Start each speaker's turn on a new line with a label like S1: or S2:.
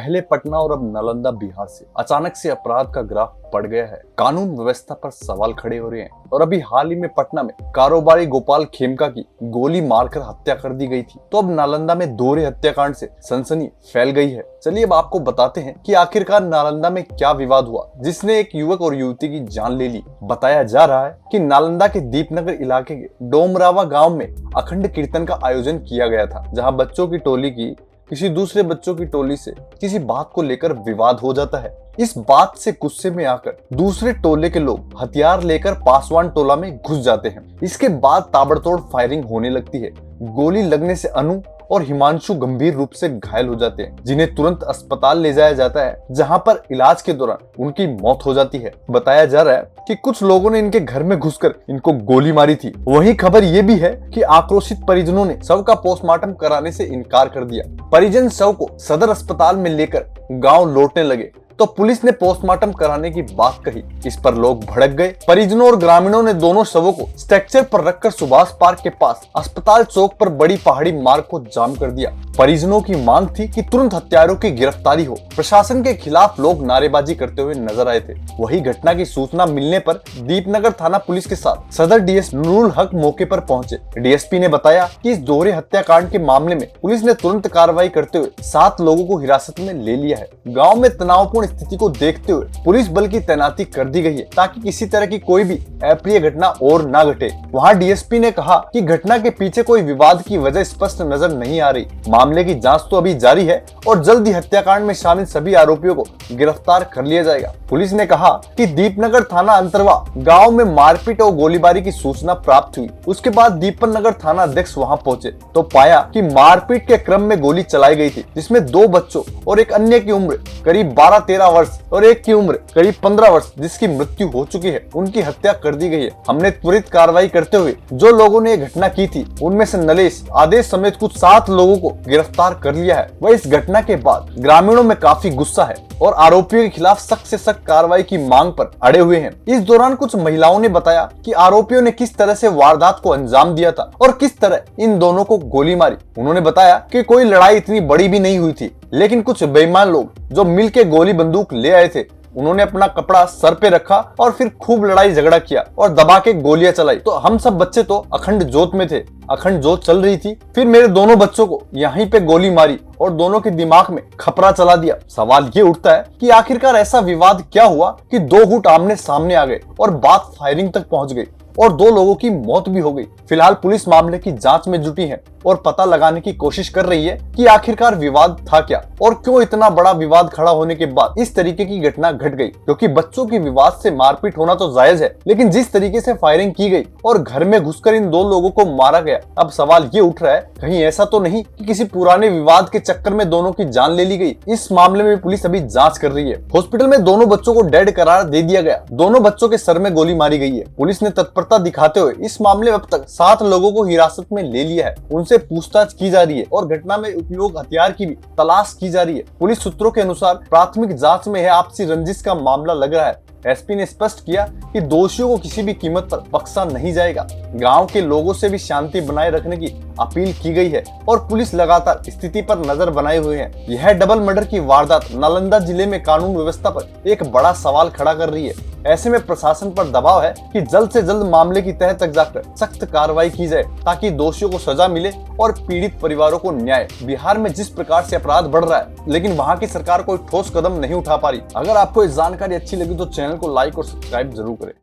S1: पहले पटना और अब नालंदा बिहार से अचानक से अपराध का ग्राफ बढ़ गया है। कानून व्यवस्था पर सवाल खड़े हो रहे हैं और अभी हाल ही में पटना में कारोबारी गोपाल खेमका की गोली मारकर हत्या कर दी गई थी, तो अब नालंदा में दोहरे हत्याकांड से सनसनी फैल गई है। चलिए अब आपको बताते हैं कि आखिरकार नालंदा में क्या विवाद हुआ जिसने एक युवक और युवती की जान ले ली। बताया जा रहा है कि नालंदा के दीपनगर इलाके के डोमरावा गांव में अखंड कीर्तन का आयोजन किया गया था, जहां बच्चों की टोली की किसी दूसरे बच्चों की टोली से किसी बात को लेकर विवाद हो जाता है। इस बात से गुस्से में आकर दूसरे टोले के लोग हथियार लेकर पासवान टोला में घुस जाते हैं। इसके बाद ताबड़तोड़ फायरिंग होने लगती है। गोली लगने से अनु और हिमांशु गंभीर रूप से घायल हो जाते हैं, जिन्हें तुरंत अस्पताल ले जाया जाता है, जहां पर इलाज के दौरान उनकी मौत हो जाती है। बताया जा रहा है कि कुछ लोगों ने इनके घर में घुसकर इनको गोली मारी थी। वहीं खबर ये भी है कि आक्रोशित परिजनों ने शव का पोस्टमार्टम कराने से इनकार कर दिया। परिजन शव को सदर अस्पताल में लेकर गाँव लौटने लगे तो पुलिस ने पोस्टमार्टम कराने की बात कही। इस पर लोग भड़क गए। परिजनों और ग्रामीणों ने दोनों शवों को स्ट्रक्चर पर रखकर सुभाष पार्क के पास अस्पताल चौक पर बड़ी पहाड़ी मार्ग को जाम कर दिया। परिजनों की मांग थी कि तुरंत हत्यारों की गिरफ्तारी हो। प्रशासन के खिलाफ लोग नारेबाजी करते हुए नजर आए थे। वही घटना की सूचना मिलने पर दीपनगर थाना पुलिस के साथ सदर डीएसपी नूरुल हक मौके पर पहुंचे। डीएसपी ने बताया कि इस दोहरे हत्याकांड के मामले में पुलिस ने तुरंत कार्रवाई करते हुए 7 लोगों को हिरासत में ले लिया है। गाँव में तनावपूर्ण स्थिति को देखते हुए पुलिस बल की तैनाती कर दी गई है, ताकि किसी तरह की कोई भी अप्रिय घटना और ना घटे। वहां डीएसपी ने कहा कि घटना के पीछे कोई विवाद की वजह स्पष्ट नजर नहीं आ रही। मामले की जांच तो अभी जारी है और जल्द ही हत्याकांड में शामिल सभी आरोपियों को गिरफ्तार कर लिया जाएगा। पुलिस ने कहा कि दीपनगर थाना अंतरवा गाँव में मारपीट और गोलीबारी की सूचना प्राप्त हुई। उसके बाद दीपनगर थाना अध्यक्ष वहां पहुंचे तो पाया कि मारपीट के क्रम में गोली चलाई गई थी, जिसमें 2 बच्चों और एक अन्य की उम्र करीब 12-13 वर्ष और एक की उम्र करीब 15 वर्ष जिसकी मृत्यु हो चुकी है, उनकी हत्या कर दी गई है। हमने त्वरित कार्रवाई करते हुए जो लोगों ने ये घटना की थी उनमें से नलेश आदेश समेत कुछ 7 लोगों को गिरफ्तार कर लिया है। वह इस घटना के बाद ग्रामीणों में काफी गुस्सा है और आरोपियों के खिलाफ सख्त से सख्त कार्रवाई की मांग पर अड़े हुए हैं। इस दौरान कुछ महिलाओं ने बताया कि आरोपियों ने किस तरह से वारदात को अंजाम दिया था और किस तरह इन दोनों को गोली मारी। उन्होंने बताया कि कोई लड़ाई इतनी बड़ी भी नहीं हुई थी, लेकिन कुछ बेईमान लोग जो मिल के गोली बंदूक ले आए थे, उन्होंने अपना कपड़ा सर पे रखा और फिर खूब लड़ाई झगड़ा किया और दबा के गोलियां चलाई। तो हम सब बच्चे तो अखंड जोत में थे, अखंड जोत चल रही थी। फिर मेरे दोनों बच्चों को यहीं पे गोली मारी और दोनों के दिमाग में खपरा चला दिया। सवाल ये उठता है कि आखिरकार ऐसा विवाद क्या हुआ कि 2 गुट आमने सामने आ गए और बात फायरिंग तक पहुंच गई और 2 लोगों की मौत भी हो गई। फिलहाल पुलिस मामले की जांच में जुटी है और पता लगाने की कोशिश कर रही है कि आखिरकार विवाद था क्या और क्यों इतना बड़ा विवाद खड़ा होने के बाद इस तरीके की घटना घट गई। क्योंकि बच्चों की विवाद से मारपीट होना तो जायज है, लेकिन जिस तरीके से फायरिंग की गई और घर में घुसकर इन 2 लोगों को मारा गया, अब सवाल ये उठ रहा है कहीं ऐसा तो नहीं कि किसी पुराने विवाद के चक्कर में दोनों की जान ले ली गई। इस मामले में पुलिस अभी जांच कर रही है। हॉस्पिटल में दोनों बच्चों को डेड करार दे दिया गया। दोनों बच्चों के सर में गोली मारी गई है। पुलिस ने तत्परता दिखाते हुए इस मामले में अब तक 7 लोगों को हिरासत में ले लिया है। उनसे पूछताछ की जा रही है और घटना में उपयोग हथियार की भी तलाश की जा रही है। पुलिस सूत्रों के अनुसार प्राथमिक जांच में है आपसी रंजिश का मामला लग रहा है। एसपी ने स्पष्ट किया कि दोषियों को किसी भी कीमत पर बख्शा नहीं जाएगा। गांव के लोगों से भी शांति बनाए रखने की अपील की गई है और पुलिस लगातार स्थिति पर नजर बनाए हुए है। यह डबल मर्डर की वारदात नालंदा जिले में कानून व्यवस्था पर एक बड़ा सवाल खड़ा कर रही है। ऐसे में प्रशासन पर दबाव है कि जल्द से जल्द मामले की तह तक जाकर सख्त कार्रवाई की जाए, ताकि दोषियों को सजा मिले और पीड़ित परिवारों को न्याय। बिहार में जिस प्रकार से अपराध बढ़ रहा है, लेकिन वहां की सरकार कोई ठोस कदम नहीं उठा पा रही। अगर आपको इस जानकारी अच्छी लगी तो चैनल को लाइक और सब्सक्राइब जरूर करें।